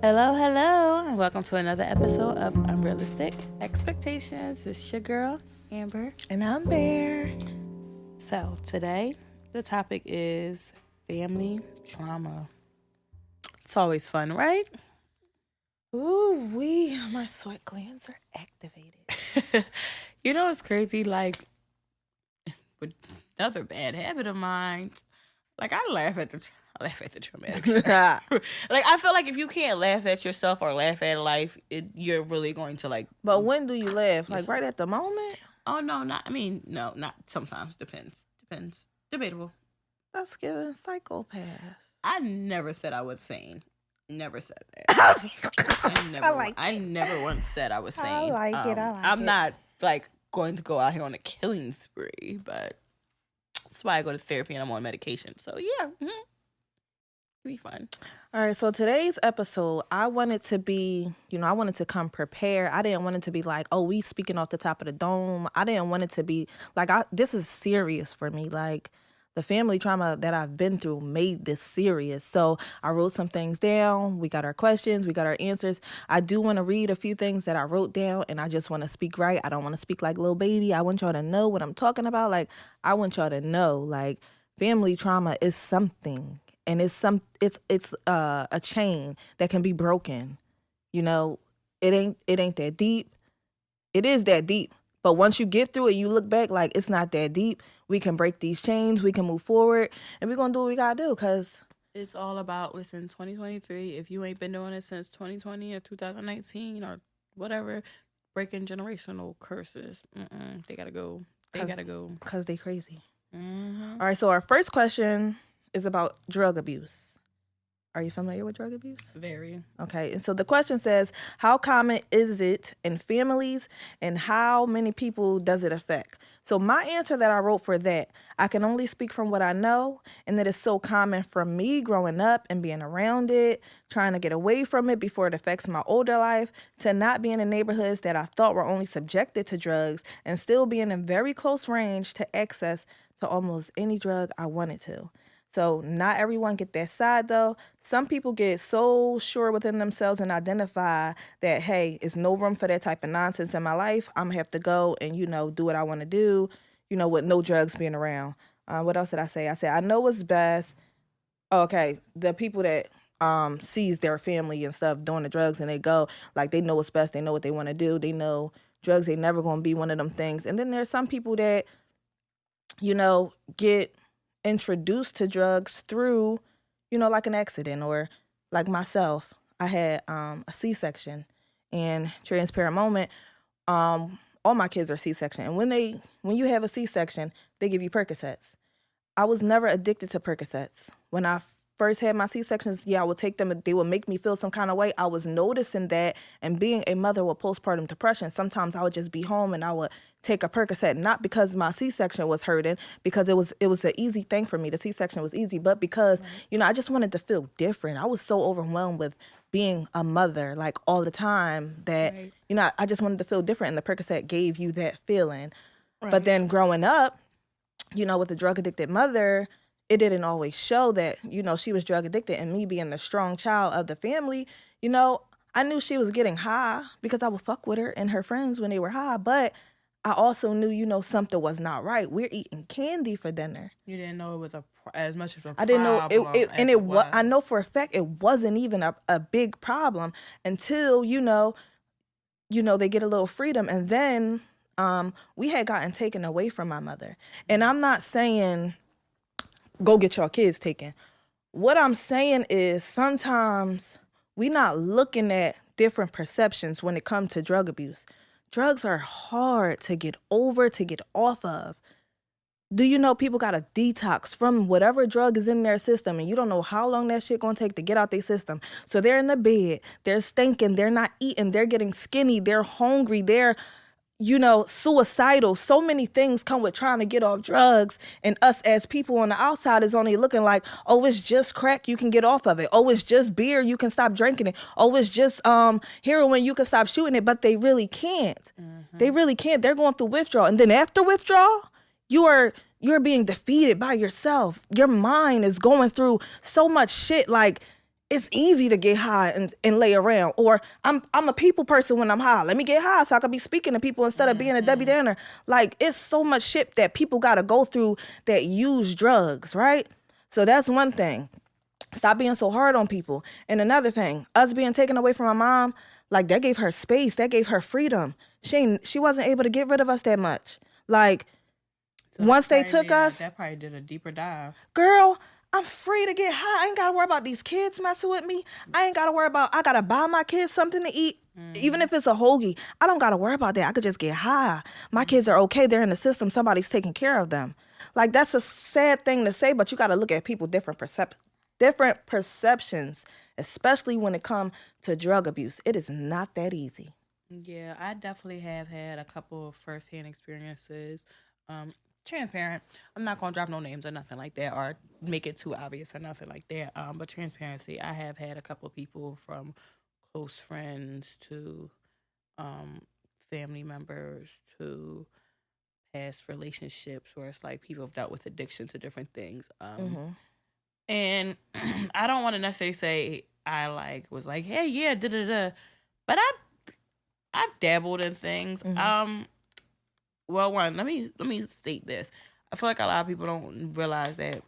Hello, hello, and welcome to another episode of Unrealistic Expectations. It's your girl, Amber. And I'm Bear. So, today, the topic is family trauma. It's always fun, right? Ooh, my sweat glands are activated. You know, it's crazy. Like, with another bad habit of mine, like, I laugh at the traumatic stuff. Like, I feel like if you can't laugh at yourself or laugh at life, you're really going to like. But when do you laugh? Like right at the moment? Oh no, not sometimes. Depends. Debatable. That's giving psychopath. I never said I was sane. Never said that. I never once said I was sane. I like it. I'm not like going to go out here on a killing spree, but that's why I go to therapy and I'm on medication. So yeah, it'll be fun. All right, so today's episode, I wanted to come prepared. I didn't want it to be like, oh, we speaking off the top of the dome. I didn't want it to be like, this is serious for me. Like, the family trauma that I've been through made this serious. So I wrote some things down. We got our questions. We got our answers. I do want to read a few things that I wrote down, and I just want to speak right. I don't want to speak like little baby. I want y'all to know what I'm talking about. Like, I want y'all to know, like, family trauma is something, and it's a chain that can be broken. You know, it ain't that deep. It is that deep. But once you get through it, you look back like it's not that deep. We can break these chains. We can move forward. And we're going to do what we got to do because it's all about, 2023. If you ain't been doing it since 2020 or 2019 or whatever, breaking generational curses. They got to go. Because they crazy. Mm-hmm. All right, so our first question is about drug abuse. Are you familiar with drug abuse? Very. Okay, and so the question says, how common is it in families and how many people does it affect? So my answer that I wrote for that, I can only speak from what I know, and that is so common for me growing up and being around it, trying to get away from it before it affects my older life, to not be in the neighborhoods that I thought were only subjected to drugs and still being in very close range to access to almost any drug I wanted to. So not everyone get that side though. Some people get so sure within themselves and identify that, hey, it's no room for that type of nonsense in my life. I'm gonna have to go and, do what I want to do, with no drugs being around. What else did I say? I said, I know what's best. Okay, the people that sees their family and stuff doing the drugs and they go, like they know what's best. They know what they want to do. They know drugs ain't never gonna be one of them things. And then there's some people that, get introduced to drugs through, like an accident, or like myself. I had a C-section, and transparent moment, all my kids are C-section. And when you have a C-section, they give you Percocets. I was never addicted to Percocets. When I first had my C-sections, I would take them and they would make me feel some kind of way. I was noticing that, and being a mother with postpartum depression, sometimes I would just be home and I would take a Percocet, not because my C-section was hurting, because it was an easy thing for me. The C-section was easy, but because, I just wanted to feel different. I was so overwhelmed with being a mother, like all the time, that, I just wanted to feel different, and the Percocet gave you that feeling. Right. But then growing up, with a drug-addicted mother, it didn't always show that, she was drug addicted, and me being the strong child of the family, I knew she was getting high because I would fuck with her and her friends when they were high, but I also knew, something was not right. We're eating candy for dinner. You didn't know it was as much of a problem. I didn't know I know for a fact it wasn't even a big problem until, they get a little freedom, and then we had gotten taken away from my mother. And I'm not saying go get your kids taken. What I'm saying is sometimes we not looking at different perceptions when it comes to drug abuse. Drugs are hard to get over, to get off of. Do you know people got to detox from whatever drug is in their system, and you don't know how long that shit gonna take to get out their system. So they're in the bed, they're stinking, they're not eating, they're getting skinny, they're hungry, they're suicidal. So many things come with trying to get off drugs, and us as people on the outside is only looking like, oh, it's just crack, you can get off of it. Oh, it's just beer, you can stop drinking it. Oh, it's just heroin, you can stop shooting it. But they really can't. Mm-hmm. They really can't. They're going through withdrawal. And then after withdrawal, you're being defeated by yourself. Your mind is going through so much shit. Like, it's easy to get high and lay around. Or I'm a people person when I'm high. Let me get high so I can be speaking to people instead of being a Debbie Downer. Like, it's so much shit that people got to go through that use drugs, right? So that's one thing. Stop being so hard on people. And another thing, us being taken away from my mom, like, that gave her space. That gave her freedom. She wasn't able to get rid of us that much. Like, So once they took us, that probably did a deeper dive. girl, I'm free to get high. I ain't got to worry about these kids messing with me. I ain't got to worry about, I got to buy my kids something to eat. Even if it's a hoagie, I don't got to worry about that. I could just get high. My kids are okay. They're in the system. Somebody's taking care of them. Like, that's a sad thing to say, but you got to look at people different perceptions, especially when it comes to drug abuse. It is not that easy. Yeah, I definitely have had a couple of firsthand experiences. Transparent. I'm not gonna drop no names or nothing like that, or make it too obvious or nothing like that. But transparency. I have had a couple of people, from close friends to family members to past relationships, where it's like people have dealt with addiction to different things. And I don't want to necessarily say I like was like, hey, yeah, da da da, but I've dabbled in things. Well, one, let me state this. I feel like a lot of people don't realize that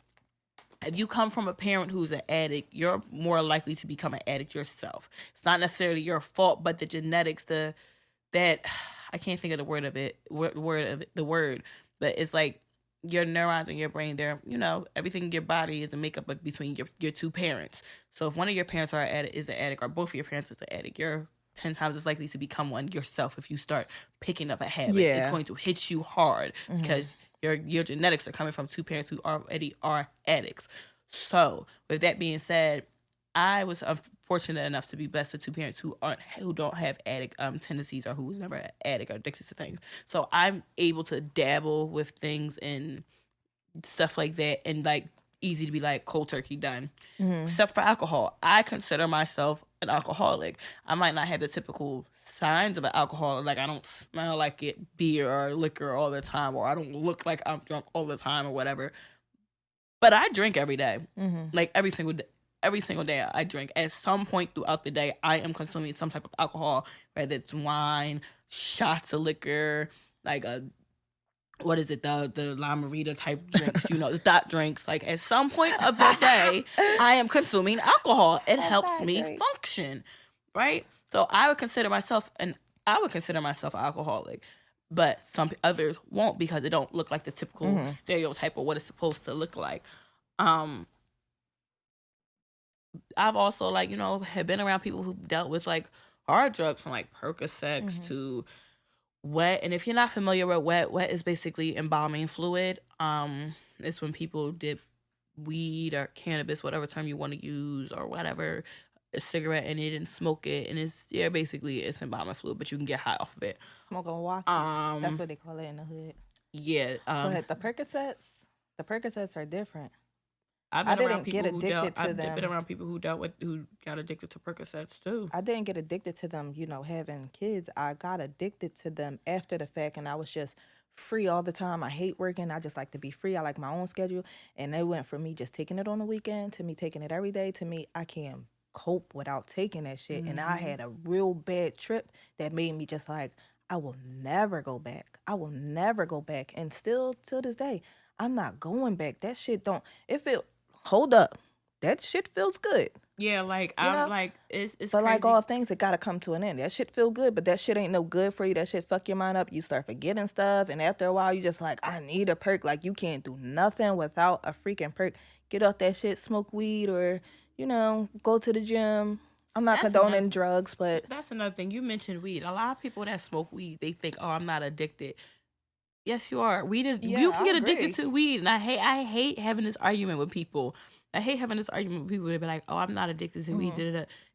if you come from a parent who's an addict, you're more likely to become an addict yourself. It's not necessarily your fault, but the genetics, that I can't think of the word, but it's like your neurons in your brain. They're, everything in your body is a makeup of between your two parents. So if one of your parents is an addict, or both of your parents is an addict, you're 10 times as likely to become one yourself. If you start picking up a habit, it's going to hit you hard because your genetics are coming from two parents who already are addicts. So with that being said, I was unfortunate enough to be blessed with two parents who don't have addict tendencies, or who was never an addict or addicted to things. So I'm able to dabble with things and stuff like that, and like easy to be like cold turkey done. Except for alcohol, I consider myself an alcoholic. I might not have the typical signs of an alcoholic, like I don't smell like beer or liquor all the time, or I don't look like I'm drunk all the time or whatever. But I drink every day, like every single day I drink. At some point throughout the day, I am consuming some type of alcohol, whether it's wine, shots of liquor, like what is it, the La Marita type drinks, the thought drinks. Like, at some point of the day, I am consuming alcohol. It helps me function, right? So I would consider myself an alcoholic, but some others won't, because it don't look like the typical stereotype of what it's supposed to look like. I've also, like, have been around people who dealt with like hard drugs, from like Percocets to wet. And if you're not familiar with wet is basically embalming fluid. It's when people dip weed or cannabis, whatever term you want to use, or whatever, a cigarette in it and smoke it, and it's basically it's embalming fluid, but you can get high off of it. Smoking walkies. That's what they call it in the hood. Yeah. But the Percocets are different. I didn't get addicted to them. I've been around people who got addicted to Percocets too. I didn't get addicted to them, having kids. I got addicted to them after the fact, and I was just free all the time. I hate working. I just like to be free. I like my own schedule. And it went from me just taking it on the weekend to me taking it every day to me, I can't cope without taking that shit. And I had a real bad trip that made me just like, I will never go back. I will never go back. And still to this day, I'm not going back. That shit hold up, that shit feels good. Yeah, like I'm like it's but crazy. Like all things, it gotta come to an end. That shit feel good, but that shit ain't no good for you. That shit fuck your mind up. You start forgetting stuff, and after a while, you just like, I need a perk. Like, you can't do nothing without a freaking perk. Get off that shit, smoke weed, or go to the gym. I'm not condoning drugs, but that's another thing. You mentioned weed. A lot of people that smoke weed, they think, oh, I'm not addicted. Yes, you are. You can get addicted to weed, and I hate having this argument with people. That be like, oh, I'm not addicted to weed.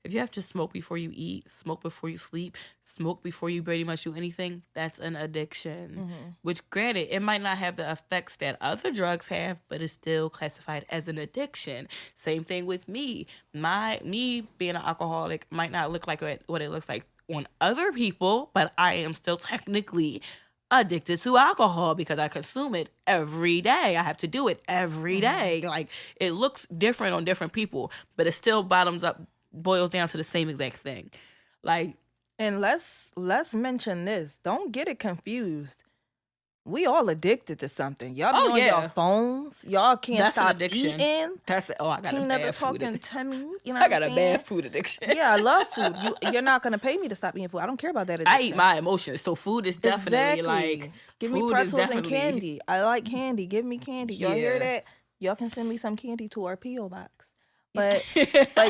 If you have to smoke before you eat, smoke before you sleep, smoke before you pretty much do anything, that's an addiction. Which, granted, it might not have the effects that other drugs have, but it's still classified as an addiction. Same thing with me. Me being an alcoholic might not look like what it looks like on other people, but I am still technically addicted to alcohol because I consume it every day. I have to do it every day. Like, it looks different on different people, but it still boils down to the same exact thing. Like, and let's mention this. Don't get it confused. We all addicted to something. Y'all be on your phones. Y'all can't stop eating. I got a bad food addiction. To me, you know I got a bad food addiction. Yeah, I love food. You're not gonna pay me to stop eating food. I don't care about that addiction. I eat my emotions, so food is definitely like, give me pretzels and candy. I like candy. Give me candy. Y'all hear that? Y'all can send me some candy to our P.O. box. But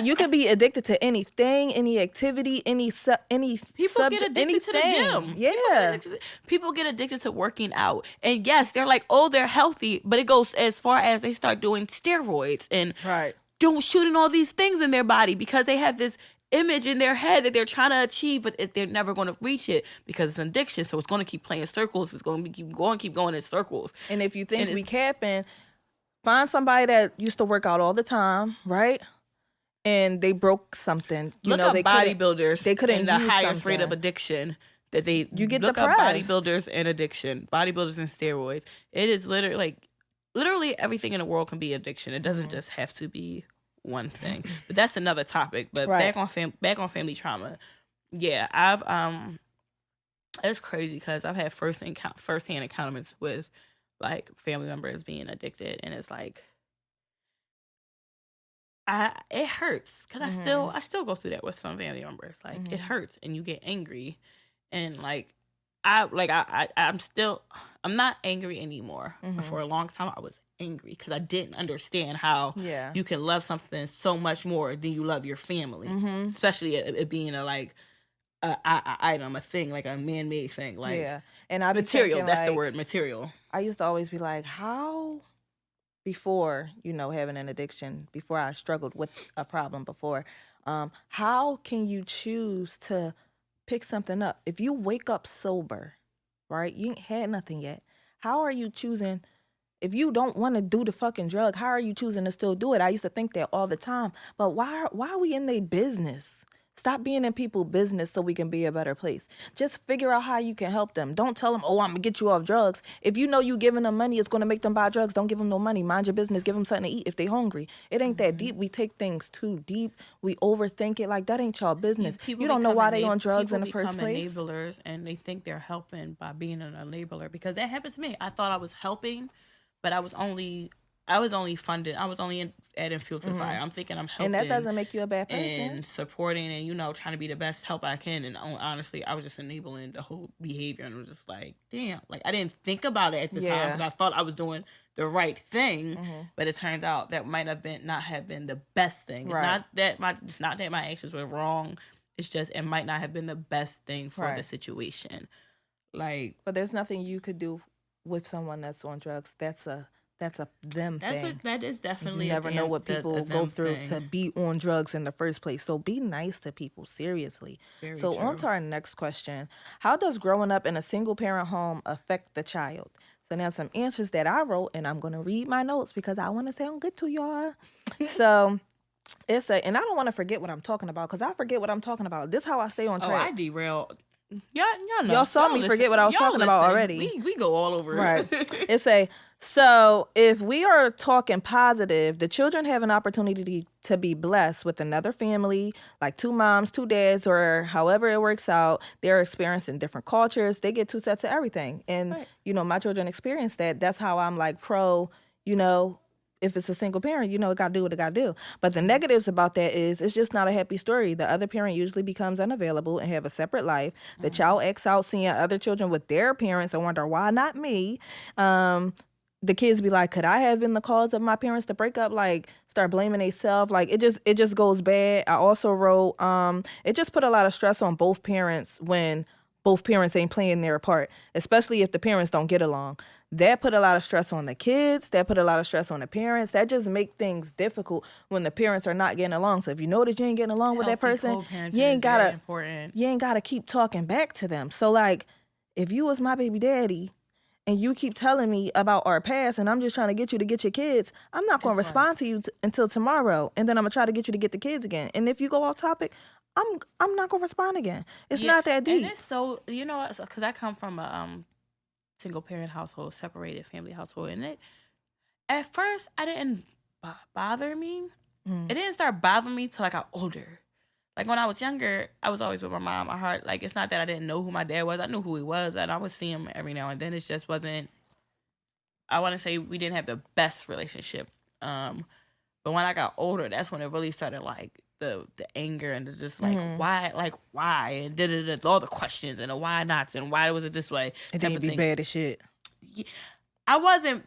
you could be addicted to anything, any activity, any people get addicted to the gym. Yeah, people get addicted to working out, and yes, they're like, oh, they're healthy, but it goes as far as they start doing steroids and shooting all these things in their body because they have this image in their head that they're trying to achieve, but they're never going to reach it because it's an addiction. So it's going to keep playing circles. It's going to keep going in circles. And if you think we capping, find somebody that used to work out all the time, right? And they broke something. Look up bodybuilders. They couldn't the highest rate of addiction that they. You get look depressed. Up bodybuilders and addiction, bodybuilders and steroids. It is literally everything in the world can be addiction. It doesn't just have to be one thing. But that's another topic. But back on family trauma. Yeah, I've it's crazy because I've had firsthand encounters with like family members being addicted, and it's like it hurts because I still go through that with some family members. Like it hurts, and you get angry, and I'm not angry anymore. For a long time, I was angry because I didn't understand how you can love something so much more than you love your family, especially it being a item, a thing, like a man-made thing, and I material. That's the word, material. I used to always be like, how before having an addiction, before I struggled with a problem before, how can you choose to pick something up if you wake up sober, right? You ain't had nothing yet. How are you choosing? If you don't want to do the fucking drug, how are you choosing to still do it? I used to think that all the time. But why are we in their business? Stop being in people's business so we can be a better place. Just figure out how you can help them. Don't tell them, oh, I'm going to get you off drugs. If you know you giving them money, it's going to make them buy drugs. Don't give them no money. Mind your business. Give them something to eat if they hungry. It ain't that deep. We take things too deep. We overthink it. Like, that ain't y'all business. You don't know why they on drugs in the first place. People become enablers, and they think they're helping by being an enabler, because that happened to me. I thought I was helping, but I was only funded. I was only adding fuel to the fire. I'm thinking I'm helping. And that doesn't make you a bad person. And supporting and, trying to be the best help I can. And honestly, I was just enabling the whole behavior. And I was just like, damn. Like, I didn't think about it at the time because I thought I was doing the right thing. But it turned out that might not have been the best thing. It's not that my actions were wrong. It's just it might not have been the best thing for the situation. Like, but there's nothing you could do with someone that's on drugs. That's a them thing. That is definitely. You never know what people go through to be on drugs in the first place. So be nice to people, seriously. Very true. On to our next question. How does growing up in a single parent home affect the child? So now some answers that I wrote, and I'm going to read my notes because I want to sound good to y'all. So and I don't want to forget what I'm talking about because I forget what I'm talking about. This is how I stay on track. Oh, I derail. Y'all know. Y'all saw me forget what I was talking about already. We go all over it. Right. So if we are talking positive, the children have an opportunity to be blessed with another family, like 2 moms, 2 dads, or however it works out. They're experiencing different cultures. They get 2 sets of everything. And, my children experience that. That's how I'm like pro, if it's a single parent, it got to do what it got to do. But the negatives about that is it's just not a happy story. The other parent usually becomes unavailable and have a separate life. The child acts out seeing other children with their parents and wonder, why not me? The kids be like, could I have been the cause of my parents to break up? Like, start blaming themselves. Like, it just goes bad. I also wrote, it just put a lot of stress on both parents when both parents ain't playing their part, especially if the parents don't get along. That put a lot of stress on the kids. That put a lot of stress on the parents. That just make things difficult when the parents are not getting along. So if you know that you ain't getting along with that person, you ain't gotta keep talking back to them. So like, if you was my baby daddy and you keep telling me about our past and I'm just trying to get you to get your kids, I'm not going to respond to you until tomorrow. And then I'm going to try to get you to get the kids again. And if you go off topic, I'm not going to respond again. It's not that deep. And it's so, because I come from a single parent household, separated family household, and it at first I didn't bother me. It didn't start bothering me till I got older. Like when I was younger, I was always with my mom. My heart, like it's not that I didn't know who my dad was. I knew who he was, and I would see him every now and then. It just wasn't. I want to say we didn't have the best relationship. But when I got older, that's when it really started like the anger and it's just like why and all the questions and the why nots and why was it this way. It didn't be bad as shit. Yeah, I wasn't.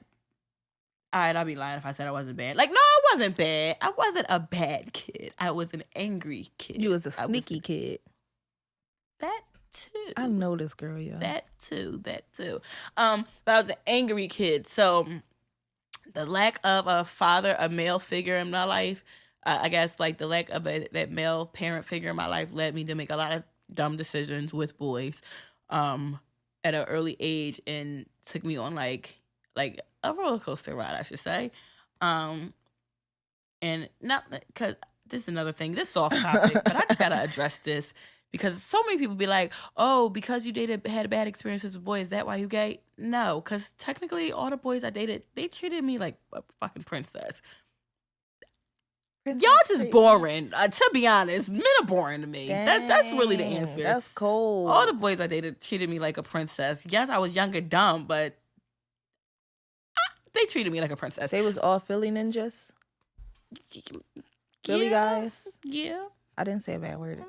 All right, I'll be lying if I said I wasn't bad. Like, no, I wasn't bad. I wasn't a bad kid. I was an angry kid. You was a sneaky kid. That too. I know this girl, yeah. That too. But I was an angry kid. So the lack of a male figure in my life, I guess like the lack of that male parent figure in my life led me to make a lot of dumb decisions with boys at an early age and took me on like a roller coaster ride, I should say. And not because this is another thing, this is off topic, but I just gotta address this because so many people be like, oh, because you had bad experiences with boys, is that why you gay? No, because technically all the boys I dated, they treated me like a fucking princess. Y'all just boring. To be honest, men are boring to me. That's really the answer. That's cold. All the boys I dated treated me like a princess. Yes, I was young and dumb, but they treated me like a princess. They was all Philly ninjas? Philly guys? Yeah. I didn't say a bad word.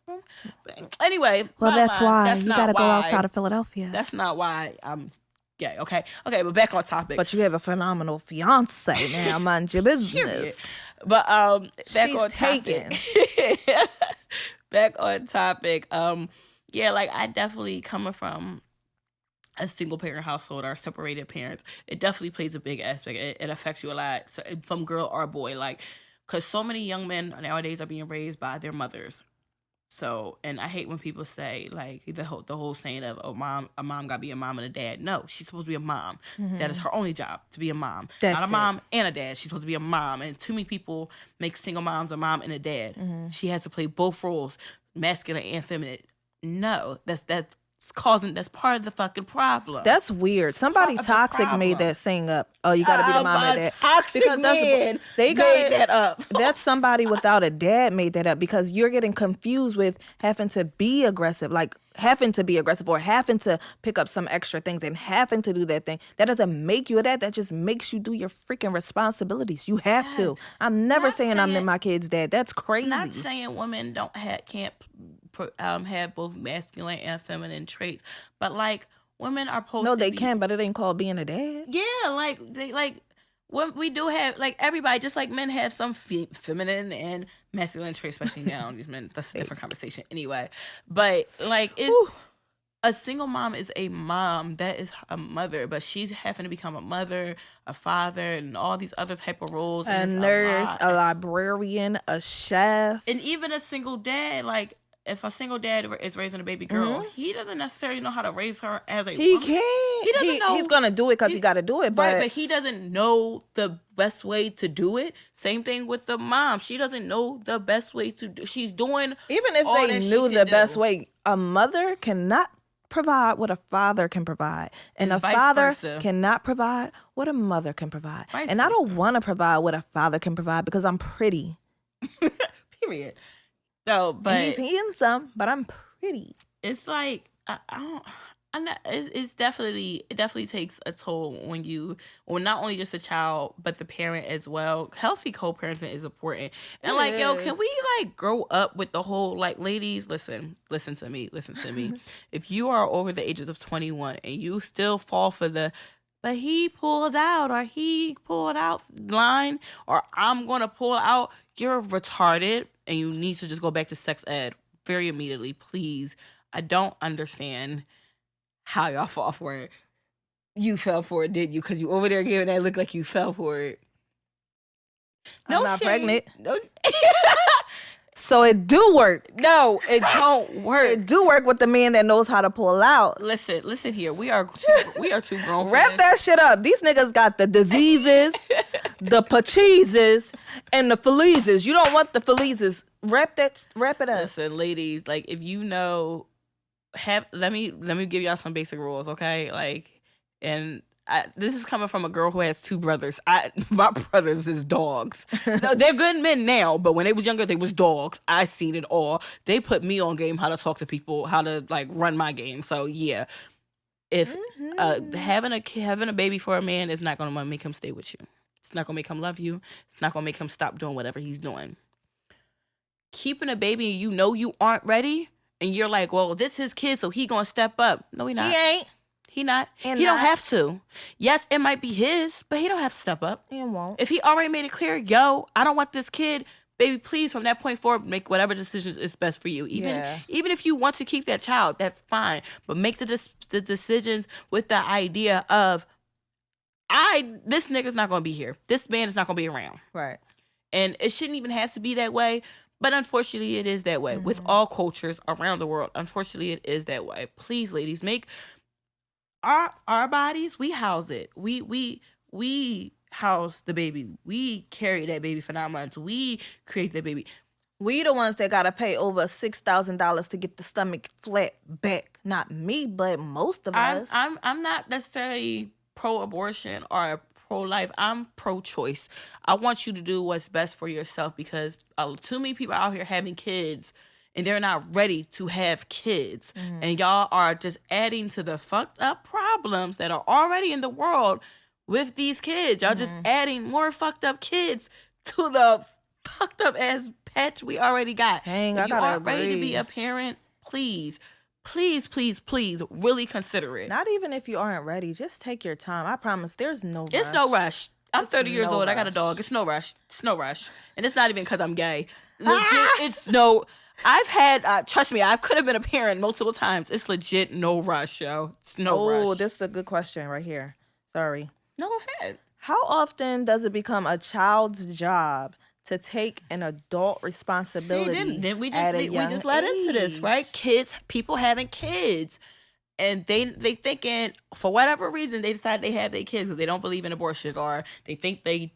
But anyway. Well, that's why. You got to go outside of Philadelphia. That's not why I'm gay, okay? Okay, but back on topic. But you have a phenomenal fiance now. Mind your business. But back She's on taken. topic. Back on topic. Yeah, like I definitely coming from a single parent household or separated parents, it definitely plays a big aspect. It affects you a lot, so, from girl or boy, like, because so many young men nowadays are being raised by their mothers. So, and I hate when people say like the whole saying of, oh, a mom gotta be a mom and a dad. No, she's supposed to be a mom. That is her only job, to be a mom. Not a mom and a dad. She's supposed to be a mom. And too many people make single moms a mom and a dad. She has to play both roles, masculine and feminine. No, that's part of the fucking problem. That's weird. Somebody toxic made that saying up. Oh, you gotta be the mom and dad. Toxic because man they made that up. That's somebody without a dad made that up because you're getting confused with having to be aggressive, like having to be aggressive or having to pick up some extra things and having to do that thing. That doesn't make you a dad. That just makes you do your freaking responsibilities. You have to. I'm never saying I'm my kid's dad. That's crazy. Not saying women can't have both masculine and feminine traits, but like women are supposed no, they can, but it ain't called being a dad. Yeah, like they when we do have like everybody, just like men have some feminine and masculine traits, especially now. These men, that's a different conversation anyway. But like it's a single mom is a mom, that is a mother, but she's having to become a mother, a father, and all these other type of roles. A nurse, a librarian, a chef, and even a single dad. Like if a single dad is raising a baby girl, he doesn't necessarily know how to raise her as a woman. Can't. He doesn't know. He's gonna do it because he got to do it, but he doesn't know the best way to do it. Same thing with the mom. She doesn't know the best way to do. She's doing even if all they knew the best way. A mother cannot provide what a father can provide, and a father cannot provide what a mother can provide. And I don't want to provide what a father can provide because I'm pretty. Period. So, but he's handsome, but I'm pretty. It's like it definitely takes a toll when you, or not only just a child, but the parent as well. Healthy co-parenting is important. And can we like grow up with the whole, like, ladies, listen to me. If you are over the ages of 21 and you still fall for but he pulled out line, or I'm going to pull out, you're retarded and you need to just go back to sex ed very immediately, please. I don't understand how y'all fall for it. You fell for it, didn't you? Because you over there giving that look like you fell for it. I'm not pregnant. So it do work. No, it don't work. It do work with the man that knows how to pull out. Listen here. We are too grown for Wrap that shit up. These niggas got the diseases, the pacheeses, and the felices. You don't want the felices. Wrap it up. Listen, ladies, like if you know let me give y'all some basic rules, okay? Like, and this is coming from a girl who has 2 brothers. My brothers is dogs. No, they're good men now, but when they was younger, they was dogs. I seen it all. They put me on game how to talk to people, how to like run my game. So yeah, if having a baby for a man is not gonna make him stay with you. It's not gonna make him love you. It's not gonna make him stop doing whatever he's doing. Keeping a baby and you aren't ready, and you're like, well, this is his kid, so he gonna step up. No, he not. He ain't. He not. And he not. don't have to. Yes, it might be his, but he don't have to step up. He won't. If he already made it clear, yo, I don't want this kid, baby, please, from that point forward, make whatever decisions is best for you. Even if you want to keep that child, that's fine. But make the decisions with the idea of, this nigga's not gonna be here. This man is not gonna be around. Right. And it shouldn't even have to be that way. But unfortunately, it is that way. With all cultures around the world, unfortunately, it is that way. Please, ladies, make our bodies, we house it. We house the baby. We carry that baby for 9 months. We create that baby. We the ones that gotta pay over $6,000 to get the stomach flat back. Not me, but most of us. I'm not necessarily pro-abortion or pro-life. I'm pro-choice. I want you to do what's best for yourself, because too many people out here having kids and they're not ready to have kids. And y'all are just adding to the fucked up problems that are already in the world with these kids. Y'all just adding more fucked up kids to the fucked up ass patch we already got. Dang, if I you gotta aren't ready to agree. be a parent, please really consider it. Not even if you aren't ready. Just take your time. I promise there's no rush. It's no rush. I'm 30 years no old. I got a rush. dog. It's no rush. It's no rush. And it's not even because I'm gay. Legit, it's no... I've had... trust me, I could have been a parent multiple times. It's legit no rush, yo. It's no rush. Oh, this is a good question right here. Sorry. No, go ahead. How often does it become a child's job to take an adult responsibility? Then we at a young just led into this, age? right? Kids, people having kids. And they thinking, for whatever reason, they decide they have their kids because they don't believe in abortion, or they think the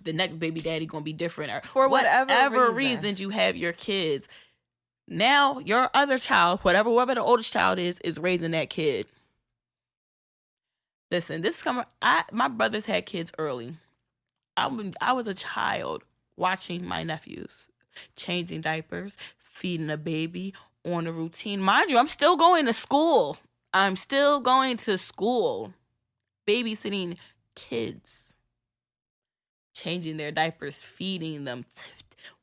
next baby daddy gonna be different, or For whatever reasons you have your kids. Now your other child, whoever the oldest child is raising that kid. Listen, this is coming. My brothers had kids early. I was a child watching my nephews changing diapers, feeding a baby on a routine. Mind you, I'm still going to school. Babysitting kids, changing their diapers, feeding them.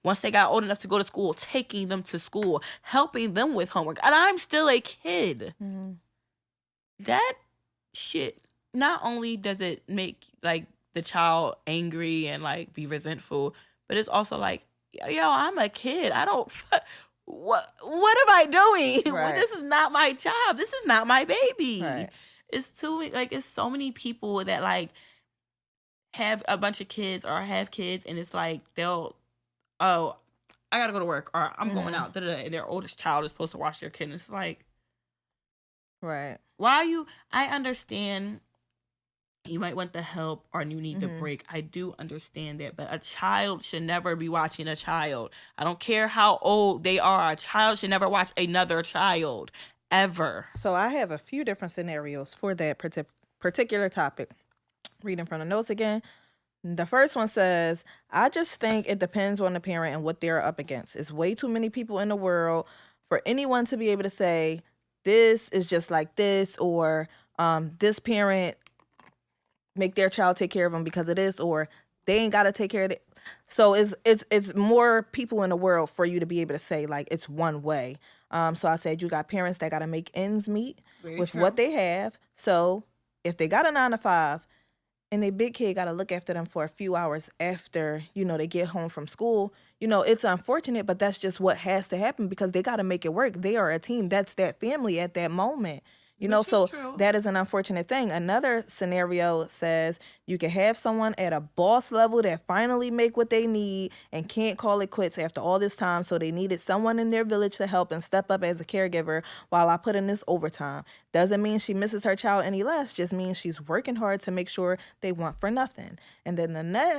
Once they got old enough to go to school, taking them to school, helping them with homework. And I'm still a kid. That shit, not only does it make like the child angry and like be resentful, but it's also like, yo, I'm a kid. I don't... What am I doing? Right. This is not my job. This is not my baby. Right. It's so many people that like have a bunch of kids or have kids, and it's like I gotta go to work, or I'm going out. And their oldest child is supposed to watch their kid. And it's like, Right. I understand you might want the help or you need the break. I do understand that. But a child should never be watching a child. I don't care how old they are. A child should never watch another child. Ever. So I have a few different scenarios for that particular topic. Reading from the notes again. The first one says, I just think it depends on the parent and what they're up against. It's way too many people in the world for anyone to be able to say, this is just like this, or this parent make their child take care of them because of this, or they ain't got to take care of it. So it's more people in the world for you to be able to say like it's one way. So I said you got parents that got to make ends meet with what they have. So if they got a 9-to-5 and their big kid got to look after them for a few hours after, they get home from school, it's unfortunate, but that's just what has to happen because they got to make it work. They are a team. That's that family at that moment. You know, Which is so true. that is an unfortunate thing. Another scenario says you can have someone at a boss level that finally make what they need and can't call it quits after all this time. So they needed someone in their village to help and step up as a caregiver while I put in this overtime. Doesn't mean she misses her child any less. Just means she's working hard to make sure they want for nothing. And then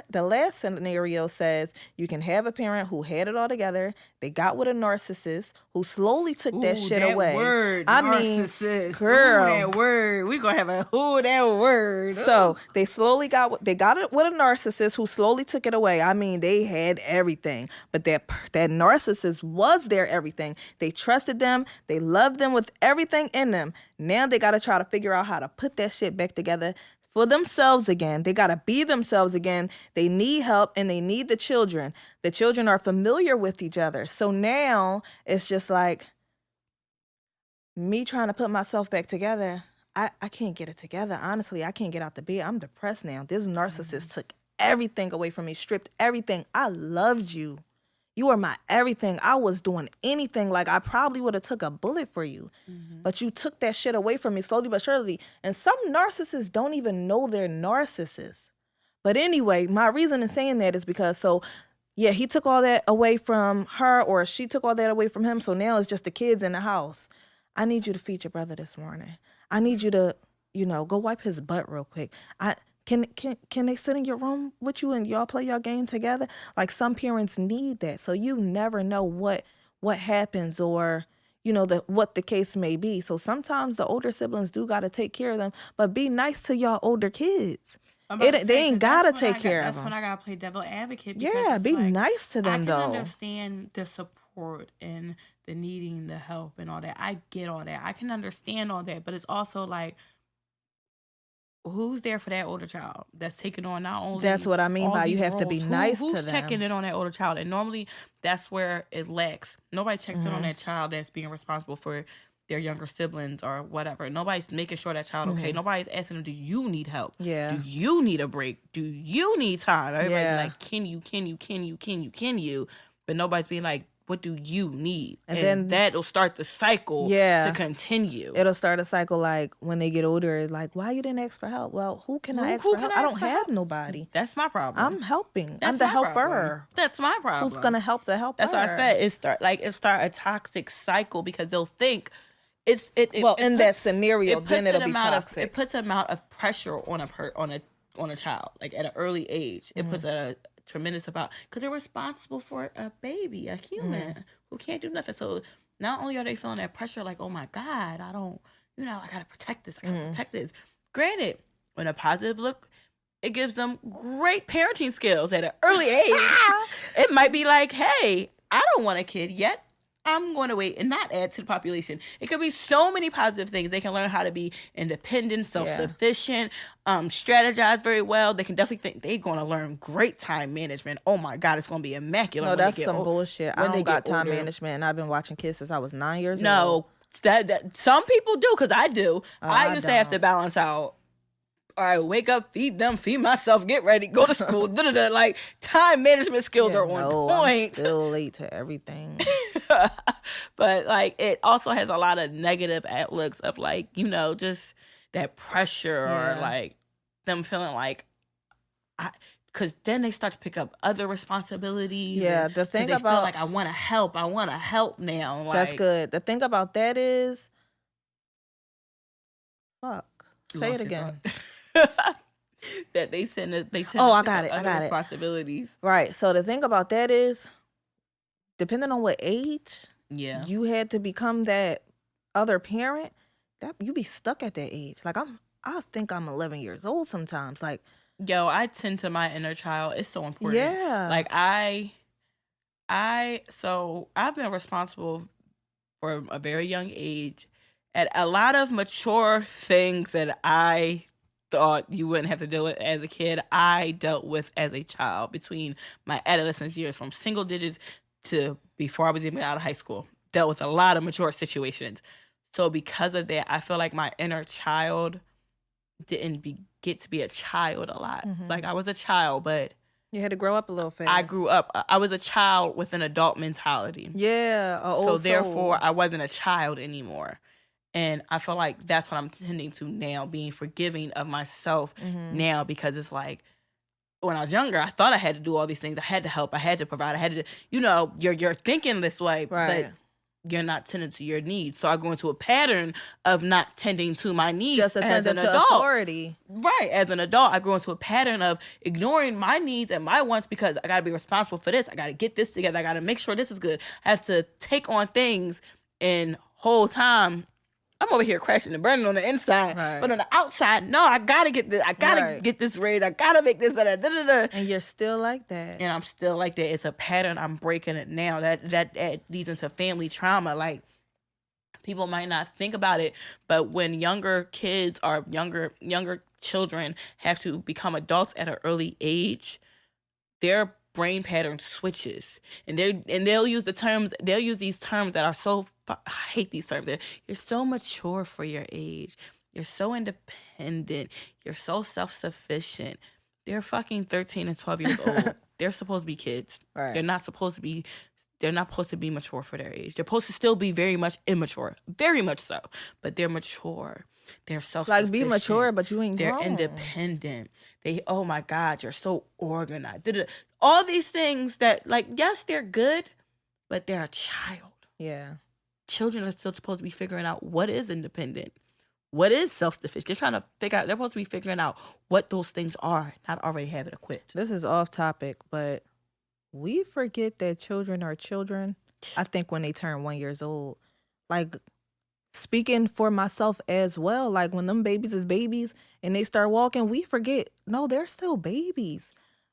the last scenario says you can have a parent who had it all together. They got with a narcissist who slowly took that shit away. Word, I narcissist. mean, girl, ooh, that word. We gonna have a that word. So they got it with a narcissist who slowly took it away. I mean, they had everything, but that narcissist was their everything. They trusted them. They loved them with everything in them. Now they got to try to figure out how to put that shit back together for themselves again. They got to be themselves again. They need help and they need the children. The children are familiar with each other. So now it's just like me trying to put myself back together. I can't get it together. Honestly, I can't get out the bed. I'm depressed now. This narcissist took everything away from me, stripped everything. I loved you. You were my everything. I was doing anything. Like, I probably would have took a bullet for you. But you took that shit away from me slowly but surely. And some narcissists don't even know they're narcissists. But anyway, my reason in saying that is because, yeah, he took all that away from her, or she took all that away from him. So now it's just the kids in the house. I need you to feed your brother this morning. I need you to, go wipe his butt real quick. Can they sit in your room with you and y'all play your game together? Like, some parents need that. So you never know what happens, or what the case may be. So sometimes the older siblings do got to take care of them, but be nice to y'all older kids. They ain't gotta take care of them. That's when I gotta play devil advocate. Yeah, be nice to them though. I can understand the support and the needing the help and all that. I get all that. I can understand all that, but it's also like, who's there for that older child that's taking on not only that's what I mean by you have roles, to be nice to them. Who's checking in on that older child? And normally that's where it lacks. Nobody checks in on that child that's being responsible for their younger siblings or whatever. Nobody's making sure that child okay. Nobody's asking them, do you need help? Yeah. Do you need a break? Do you need time? Everybody's like, can you? But nobody's being like, what do you need? And then that'll start the cycle to continue. It'll start a cycle, like, when they get older, like, why you didn't ask for help? Well, who can I ask for help? I don't have nobody. That's my problem. I'm helping. I'm the helper. Problem. That's my problem. Who's gonna help the helper? That's why I said it start a toxic cycle, because they'll think in that scenario, then it'll be toxic. It puts an amount of pressure on a child, like at an early age. It puts a tremendous amount, because they're responsible for a baby, a human who can't do nothing. So not only are they feeling that pressure, like, oh my God, I gotta protect this. Granted, when a positive look, it gives them great parenting skills at an early age. It might be like, hey, I don't want a kid yet. I'm going to wait and not add to the population. It could be so many positive things. They can learn how to be independent, self-sufficient, strategize very well. They can definitely think they're going to learn great time management. Oh my God, it's going to be immaculate. No, that's some bullshit. I don't got time management, and I've been watching kids since I was 9 years old. No, that some people do, because I do. I used to have to balance out. All right, wake up, feed them, feed myself, get ready, go to school. Like, time management skills are on point. I'm still late to everything. But like, it also has a lot of negative outlooks of, like, just that pressure or like them feeling like, because then they start to pick up other responsibilities. Yeah, the thing they about feel like I want to help now. Like, that's good. The thing about that is, fuck. Say it again. That they tend to I got it. Responsibilities. Right. So the thing about that is, depending on what age you had to become that other parent, that you be stuck at that age. Like, I think I'm 11 years old sometimes. Like, yo, I tend to my inner child. It's so important. Yeah. Like, so I've been responsible for a very young age at a lot of mature things that I thought you wouldn't have to deal with as a kid. I dealt with as a child between my adolescence years, from single digits to before I was even out of high school. Dealt with a lot of mature situations. So because of that, I feel like my inner child didn't get to be a child a lot. Like, I was a child, but you had to grow up a little fast. I grew up. I was a child with an adult mentality. Yeah. So therefore, I wasn't a child anymore. And I feel like that's what I'm tending to now, being forgiving of myself now, because it's like, when I was younger, I thought I had to do all these things. I had to help. I had to provide. I had to, you're thinking this way, Right. but you're not tending to your needs. So I go into a pattern of not tending to my needs Just as an attending to adult. authority. Right. As an adult, I go into a pattern of ignoring my needs and my wants because I got to be responsible for this. I got to get this together. I got to make sure this is good. I have to take on things, and whole time I'm over here crashing and burning on the inside, Right. but on the outside, no, I gotta get this. I gotta get this raise. I gotta make this. And you're still like that. And I'm still like that. It's a pattern. I'm breaking it now. That leads into family trauma. Like, people might not think about it, but when younger kids or younger children have to become adults at an early age, their brain pattern switches, and they'll use these terms that are so, I hate these terms. You're so mature for your age. You're so independent. You're so self-sufficient. They're fucking 13 and 12 years old. They're supposed to be kids. Right. They're not supposed to be mature for their age. They're supposed to still be very much immature. Very much so. But they're mature. They're self-sufficient. Like, be mature, but you ain't They're grown. independent. Oh my God, you're so organized. All these things that, like, yes, they're good, but they're a child. Yeah. Children are still supposed to be figuring out what is independent, what is self-sufficient. They're trying to figure out, they're supposed to be figuring out what those things are, not already have it equipped. This is off topic, but we forget that children are children, I think, when they turn 1 year old. Like, speaking for myself as well, like, when them babies is babies and they start walking, we forget, no, they're still babies.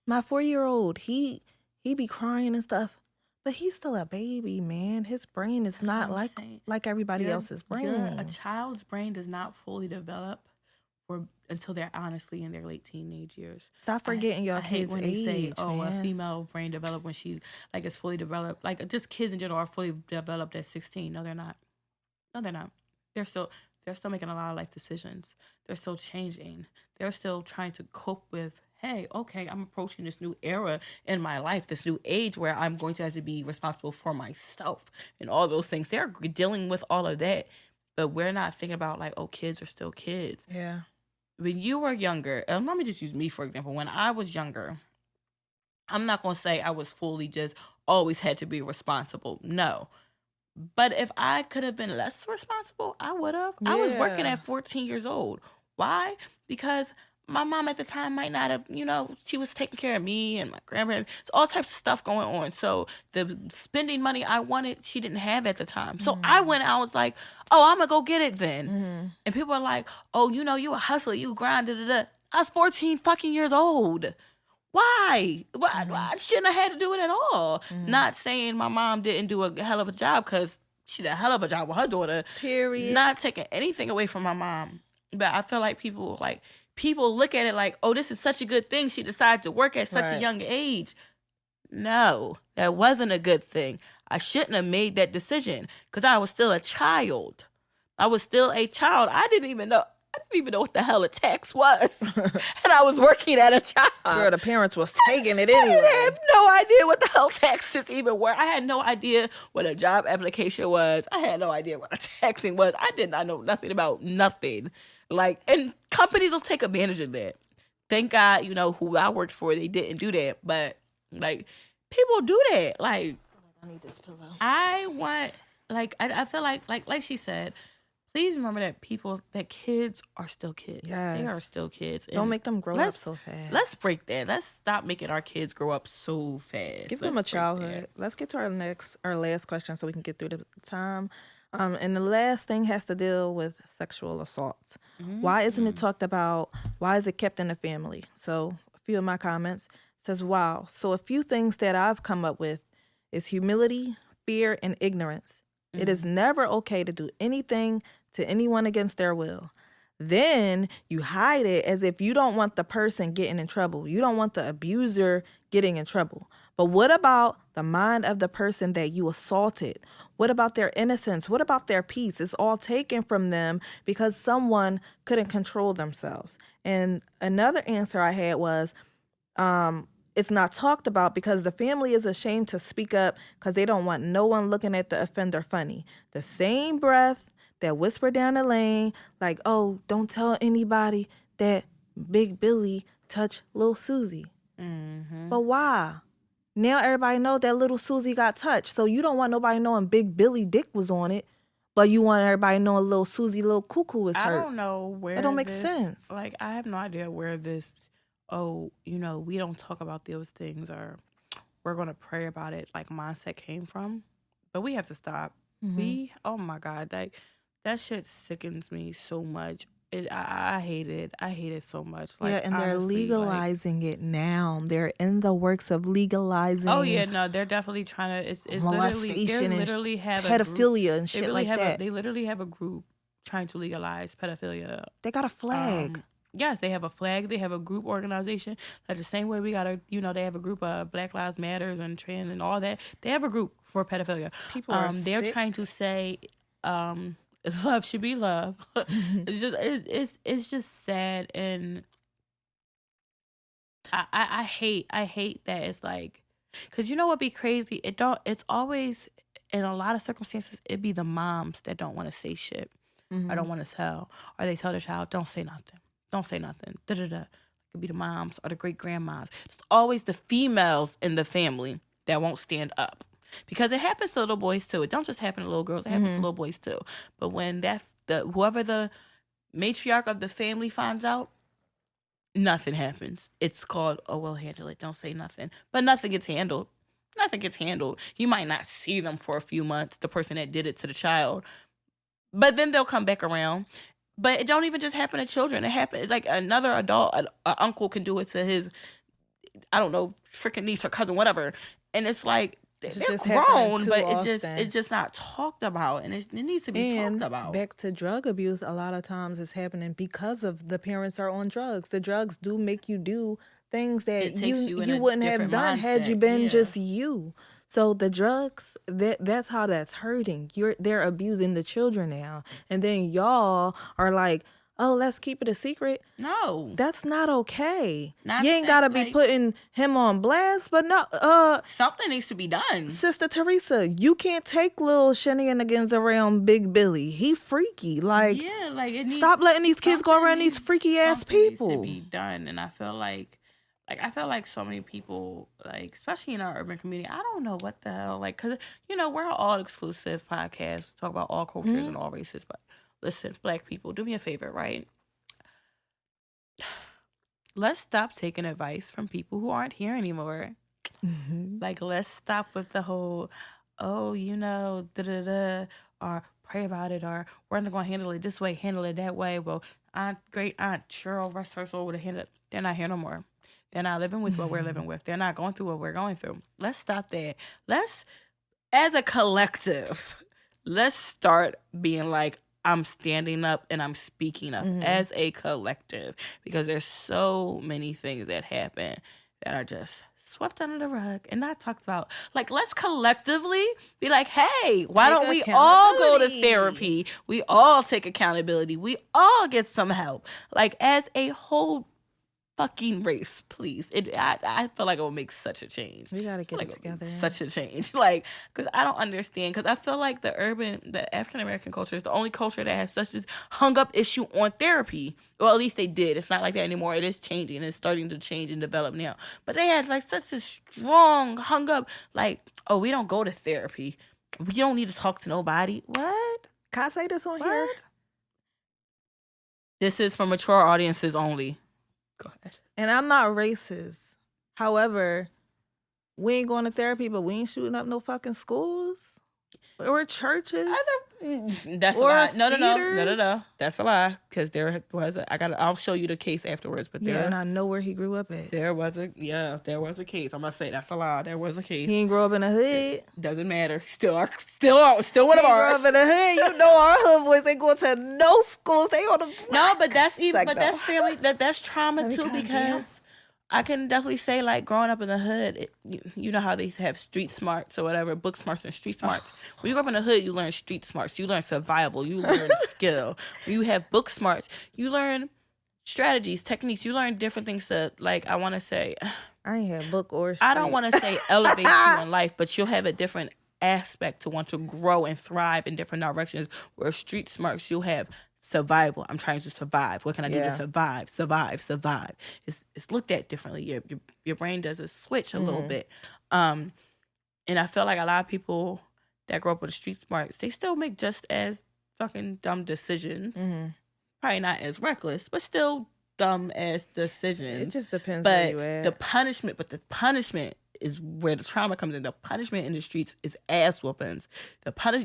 My 4-year-old, he be crying and stuff, but he's still a baby, man. His brain is not like everybody else's brain. A child's brain does not fully develop until they're honestly in their late teenage years. Stop forgetting your kids' when age, they say, man. A female brain developed when she's, like, is fully developed. Like, just kids in general are fully developed at 16. No, they're not. No, they're not. They're still making a lot of life decisions. They're still changing. They're still trying to cope with, hey, okay, I'm approaching this new era in my life, this new age where I'm going to have to be responsible for myself and all those things. They're dealing with all of that, but we're not thinking about, like, kids are still kids. Yeah. When you were younger, and let me just use me, for example. When I was younger, I'm not going to say I was fully just always had to be responsible. No. But if I could have been less responsible, I would have. Yeah. I was working at 14 years old. Why? Because my mom at the time might not have, she was taking care of me and my grandparents. So all types of stuff going on. So the spending money I wanted, she didn't have at the time. So I was like, I'm going to go get it then. Mm-hmm. And people are like, you a hustler, you grind, I was 14 fucking years old. Why? I shouldn't have had to do it at all. Mm-hmm. Not saying my mom didn't do a hell of a job, because she did a hell of a job with her daughter. Period. Not taking anything away from my mom. But I feel like people look at it like, this is such a good thing. She decided to work at such a young age. No, that wasn't a good thing. I shouldn't have made that decision, because I was still a child. I didn't even know what the hell a tax was. And I was working at a job. Girl, the parents was taking it anyway. I had no idea what the hell taxes even were. I had no idea what a job application was. I had no idea what a taxing was. I did not know nothing about nothing. Like, and companies will take advantage of that. Thank God, who I worked for, they didn't do that. But, like, people do that. Like, I need this pillow. I feel like she said, please remember that kids are still kids. Yes. They are still kids. Don't make them grow up so fast. Let's break that. Let's stop making our kids grow up so fast. Give them a childhood. Let's get to our last question so we can get through the time. And the last thing has to deal with sexual assault. Mm-hmm. Why isn't it talked about? Why is it kept in the family? So a few of my comments says, wow. So a few things that I've come up with is humility, fear, and ignorance. Mm-hmm. It is never okay to do anything to anyone against their will. Then you hide it as if you don't want the person getting in trouble. You don't want the abuser getting in trouble. But what about the mind of the person that you assaulted? What about their innocence? What about their peace? It's all taken from them because someone couldn't control themselves. And another answer I had was, it's not talked about because the family is ashamed to speak up because they don't want no one looking at the offender funny. The same breath that whisper down the lane, like, oh, don't tell anybody that Big Billy touched Lil Susie. Mm-hmm. But why? Now everybody know that little Susie got touched. So you don't want nobody knowing Big Billy dick was on it, but you want everybody knowing little Susie, little cuckoo was hurt. I don't know where that don't make this, sense. Like, I have no idea where this, we don't talk about those things, or we're going to pray about it, like, mindset came from. But we have to stop. Oh my God, like, that shit sickens me so much. I hate it. I hate it so much. Like, yeah, and they're honestly, legalizing it now. They're in the works of legalizing. Oh yeah, no, they're definitely trying to. It's molestation they literally have pedophilia a and shit like that. They literally have a group trying to legalize pedophilia. They got a flag. Yes, they have a flag. They have a group organization. Like the same way we got they have a group of Black Lives Matters and trans and all that. They have a group for pedophilia. People are they're sick. trying to say love should be love. It's just sad, and I hate that it's like, because you know what be crazy? It's always, in a lot of circumstances, it be the moms that don't want to say shit or don't want to tell, or they tell their child, don't say nothing. Don't say nothing. Da-da-da. It could be the moms or the great grandmas. It's always the females in the family that won't stand up. Because it happens to little boys too. It don't just happen to little girls. It happens to little boys too. But when whoever the matriarch of the family finds out, nothing happens. It's called, oh, we'll handle it. Don't say nothing. But nothing gets handled. Nothing gets handled. You might not see them for a few months, the person that did it to the child. But then they'll come back around. But it don't even just happen to children. It happens, like, another adult, an uncle can do it to his, I don't know, freaking niece or cousin, whatever. And it's like, they're grown, but it's just not talked about, and it needs to be talked about. Back to drug abuse, a lot of times it's happening because of the parents are on drugs. The drugs do make you do things that you wouldn't have done had you been just you. So the drugs, that's how that's hurting. They're abusing the children now, and then y'all are like, oh, let's keep it a secret. No. That's not okay. You ain't got to be putting him on blast, but no. Something needs to be done. Sister Teresa, you can't take little shenanigans around Big Billy. He freaky. Like, yeah, like, stop letting these kids go around these freaky ass people. Needs to be done. And I feel like so many people, like, especially in our urban community, I don't know what the hell, like, because, we're an all exclusive podcast. We talk about all cultures and all races, but listen, Black people, do me a favor, right? Let's stop taking advice from people who aren't here anymore. Like, let's stop with the whole, oh, da-da-da, or pray about it, or we're not going to handle it this way, handle it that way. Well, great Aunt Cheryl, rest her soul, would have handled it. They're not here no more. They're not living with what we're living with. They're not going through what we're going through. Let's stop that. As a collective, let's start being like, I'm standing up and I'm speaking up as a collective, because there's so many things that happen that are just swept under the rug and not talked about. Like, let's collectively be like, hey, why don't we all go to therapy? We all take accountability. We all get some help. Like, as a whole fucking race, please. I feel like it will make such a change. We gotta get it together. Such a change. Like, because I don't understand. Because I feel like the African American culture is the only culture that has such this hung up issue on therapy. Well, at least they did. It's not like that anymore. It is changing. It's starting to change and develop now. But they had like such a strong hung up, like, oh, we don't go to therapy. We don't need to talk to nobody. What? Can I say this on here? This is for mature audiences only. Go ahead. And I'm not racist. However, we ain't going to therapy, but we ain't shooting up no fucking schools or churches. That's a lie. No. That's a lie. Because there was I'll show you the case afterwards. But and I know where he grew up at. There was a case. I'm gonna say that's a lie. There was a case. He ain't grow up in the hood. Doesn't matter. Still one of ours. Grew up in the hood. You know our hood boys ain't going to no schools. They on the block. No, but that's that's family. That's trauma too, because I can definitely say, like, growing up in the hood, you know how they have street smarts or whatever, book smarts and street smarts. When you grow up in the hood, you learn street smarts. You learn survival. You learn skill. When you have book smarts, you learn strategies, techniques. You learn different things to, like, I want to say, I ain't have book or street. I don't want to say elevate you in life, but you'll have a different aspect to want to grow and thrive in different directions. Where street smarts, you'll have survival. I'm trying to survive. What can I do to survive? Survive. It's looked at differently. Your brain does a switch a little bit. And I feel like a lot of people that grow up with the street smarts, they still make just as fucking dumb decisions. Probably not as reckless, but still dumb as decisions. It just depends where you at. The punishment is where the trauma comes in. The punishment in the streets is ass whoopings.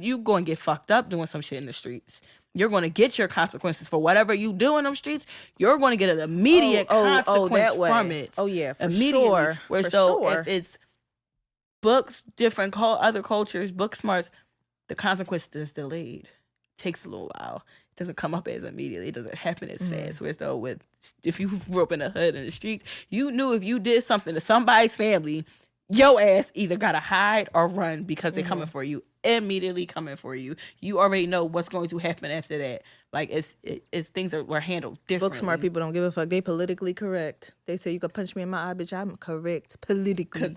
You going to get fucked up doing some shit in the streets. You're going to get your consequences for whatever you do in them streets. You're going to get an immediate consequence from it. Oh yeah, for sure. If it's books, different other cultures, book smarts, the consequence is delayed. Takes a little while. It doesn't come up as immediately. It doesn't happen as fast. Whereas though if you grew up in the hood in the streets, you knew if you did something to somebody's family, your ass either gotta hide or run because they're coming for you. Immediately coming for you. You already know what's going to happen after that. Like it's things that were handled differently. Book smart people don't give a fuck. They politically correct. They say you could punch me in my eye, bitch. I'm correct politically.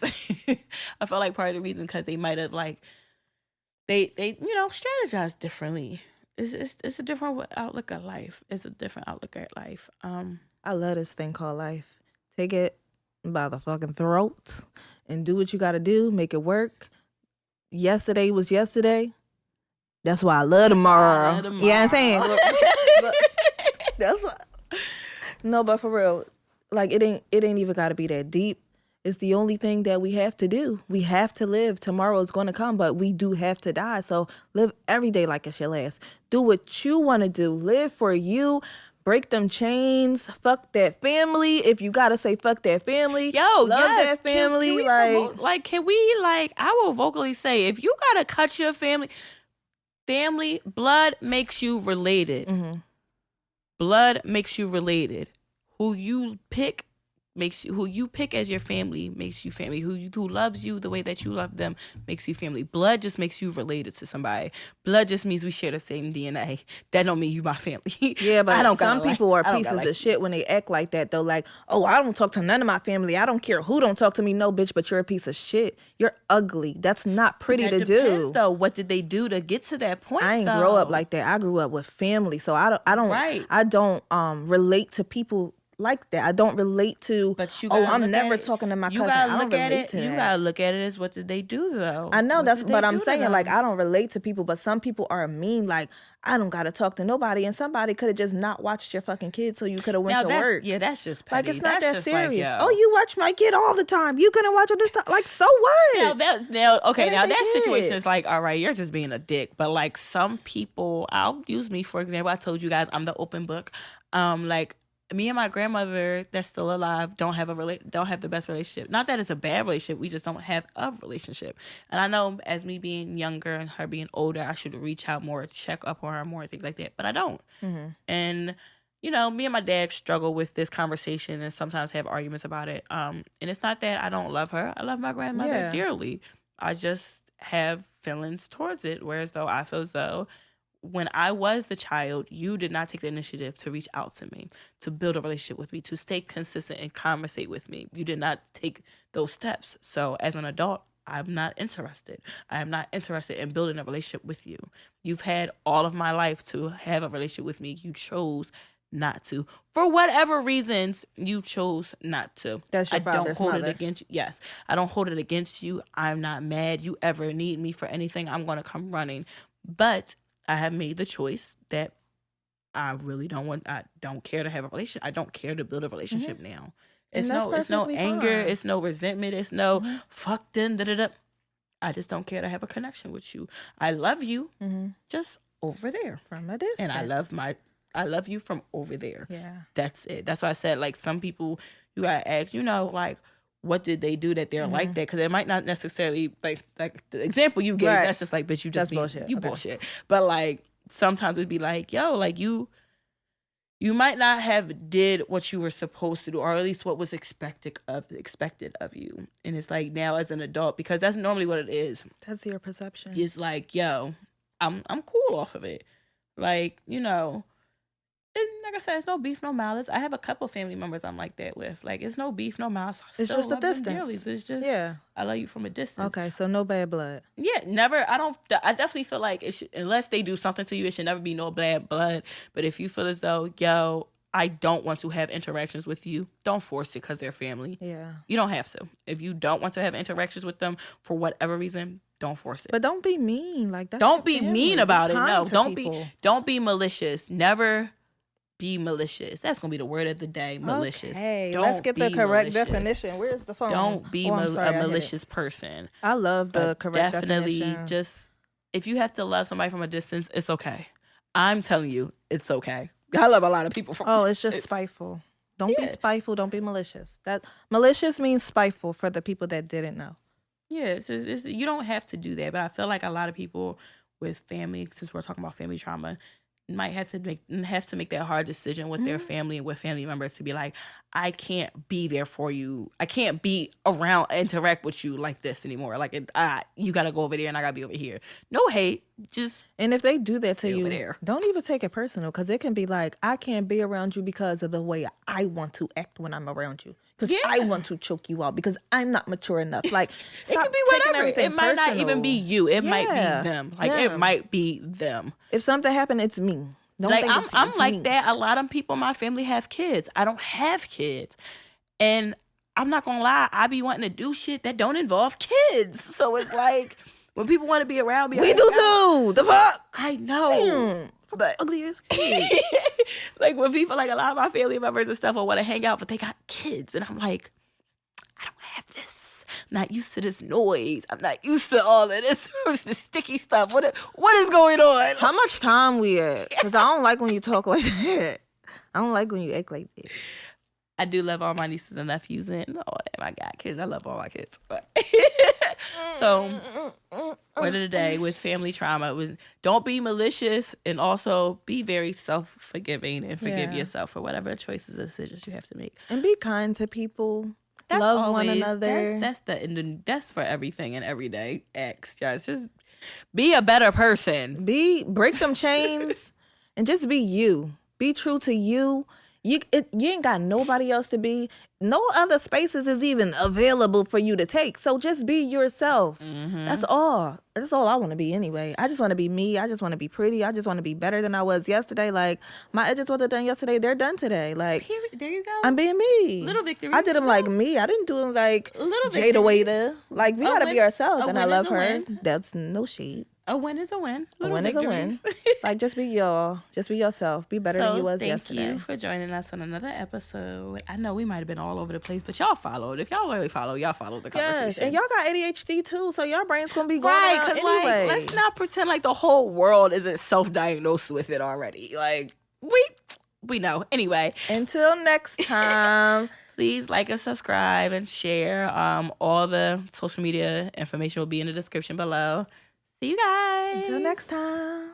I feel like part of the reason because they might have like they strategized differently. It's a different outlook at life. It's a different outlook at life. I love this thing called life. Take it by the fucking throat and do what you got to do. Make it work. Yesterday was yesterday. That's why I love tomorrow. You know what I'm saying? but that's why. No, but for real, like it ain't even got to be that deep. It's the only thing that we have to do. We have to live. Tomorrow is going to come, but we do have to die. So live every day like it's your last. Do what you want to do. Live for you. Break them chains. Fuck that family. If you got to say fuck that family. Love that family. Can we I will vocally say, if you got to cut your family, blood makes you related. Blood makes you related. Who you pick who you pick as your family makes you family. Who loves you the way that you love them makes you family. Blood just makes you related to somebody. Blood just means we share the same DNA. That don't mean you my family. Yeah, but some people are pieces of shit when they act like that though. Like, oh, I don't talk to none of my family. I don't care who don't talk to me. No, bitch, but you're a piece of shit. You're ugly. That's not pretty to do. Though, what did they do to get to that point? I ain't grow up like that. I grew up with family, so I don't relate to people like that. I don't relate to, I'm never talking to my cousin. I don't relate to that. You gotta look at it as what did they do though? I know but I'm saying like I don't relate to people, but some people are mean. Like I don't gotta talk to nobody, and somebody could have just not watched your fucking kid, so you could have went to work. Yeah, that's just petty. Like it's not that serious. Like, oh, you watch my kid all the time. You couldn't watch her this time. Like so what? Now that situation is like, all right, you're just being a dick. But like some people, I'll use me for example. I told you guys I'm the open book. Like. Me and my grandmother that's still alive don't have the best relationship. Not that it's a bad relationship, we just don't have a relationship. And I know as me being younger and her being older, I should reach out more, check up on her more, things like that. But I don't. And me and my dad struggle with this conversation and sometimes have arguments about it. And it's not that I don't love her. I love my grandmother dearly. I just have feelings towards it. Whereas though I feel as though when I was the child, you did not take the initiative to reach out to me, to build a relationship with me, to stay consistent and conversate with me. You did not take those steps. So as an adult, I'm not interested. I am not interested in building a relationship with you. You've had all of my life to have a relationship with me. You chose not to. For whatever reasons, you chose not to. That's your father's mother. I don't hold it against you. Yes. I don't hold it against you. I'm not mad. You ever need me for anything, I'm going to come running. But I have made the choice that I don't care to have a relationship. I don't care to build a relationship now. It's no anger. Fine. It's no resentment. It's no fuck them. I just don't care to have a connection with you. I love you just over there. From a distance. And I love you from over there. Yeah. That's it. That's why I said like some people you gotta ask, like what did they do that they're like that? Because it might not necessarily like the example you gave. Right. That's just like, bitch, you just bullshit. You bullshit. But like sometimes it'd be like, yo, like you might not have did what you were supposed to do, or at least what was expected of you. And it's like now as an adult, because that's normally what it is. That's your perception. It's like, yo, I'm cool off of it. Like And like I said, it's no beef, no malice. I have a couple family members I'm like that with. Like, it's no beef, no malice. I It's still just a love them distance. dearly. It's just, Yeah. I love you from a distance. Okay, so no bad blood. Yeah, never. I definitely feel like it should, unless they do something to you, it should never be no bad blood. But if you feel as though, yo, I don't want to have interactions with you, don't force it because they're family. Yeah. You don't have to. If you don't want to have interactions with them for whatever reason, don't force it. But don't be mean like that. Don't be mean about it. No, don't people. don't be malicious. Never be malicious. That's gonna be the word of the day. Malicious. Okay, Don't let's get the be correct malicious. definition. Where's the phone? Don't be I'm sorry, a malicious person. I love the But correct definitely definition. just, if you have to love somebody from a distance, it's okay. I'm telling you, it's okay. I love a lot of people from Oh, it's just spiteful. Don't be spiteful. Don't be malicious. That malicious means spiteful for the people that didn't know. Yeah, it's, you don't have to do that, but I feel like a lot of people with family, since we're talking about family trauma, might have to make that hard decision with their family and with family members to be like, I can't be there for you. I can't be around, interact with you like this anymore. Like, you got to go over there and I got to be over here. No hate, just. And if they do that to you, there. don't even take it personal, because it can be like, I can't be around you because of the way I want to act when I'm around you. Because I want to choke you out because I'm not mature enough. Like, it could be whatever. It might not even be you. It might be them. Like, it might be them. If something happened, it's me. Don't like, think I'm it's like me. that. A lot of people in my family have kids. I don't have kids. And I'm not going to lie. I be wanting to do shit that don't involve kids. So it's like, when people want to be around me, we do too. The fuck? I know. But ugly as kids. Like, when people, like a lot of my family members and stuff, will want to hang out, but they got kids. And I'm like, I don't have this. I'm not used to this noise. I'm not used to all of this sticky stuff. What is going on? How much time we at? Because I don't like when you talk like that. I don't like when you act like that. I do love all my nieces and nephews and all that. I got kids. I love all my kids. But so, word of the day with family trauma was, don't be malicious, and also be very self-forgiving and forgive yourself for whatever choices or decisions you have to make. And be kind to people. That's love always, one another. That's for everything and everyday acts, guys. Just be a better person. Break some chains and just be you. Be true to you. You ain't got nobody else to be. No other spaces is even available for you to take. So just be yourself. Mm-hmm. That's all. That's all I want to be anyway. I just want to be me. I just want to be pretty. I just want to be better than I was yesterday. Like, my edges wasn't done yesterday. They're done today. Like, there you go. I'm being me. Little victory. I did them like me. I didn't do them like little Jada Waiter. Like, we got to be ourselves. And I love her. Win. That's no shade. A win is a win. A win is a win. Like, just be y'all. Just be yourself. Be better than you was yesterday. Thank you for joining us on another episode. I know we might have been all over the place, but y'all followed. If y'all really follow, y'all followed the conversation. Yes, and y'all got ADHD too, so your brain's gonna be going right. around Because anyway. like, let's not pretend like the whole world isn't self-diagnosed with it already. Like, we know. Anyway, until next time. Please like and subscribe and share. All the social media information will be in the description below. See you guys. Until next time.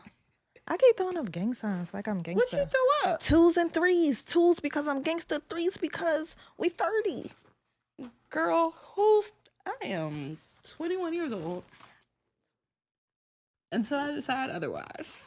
I keep throwing up gang signs like I'm gangster. What you throw up? 2s and 3s. 2s because I'm gangster. 3s because we 30. Girl, I am 21 years old. Until I decide otherwise.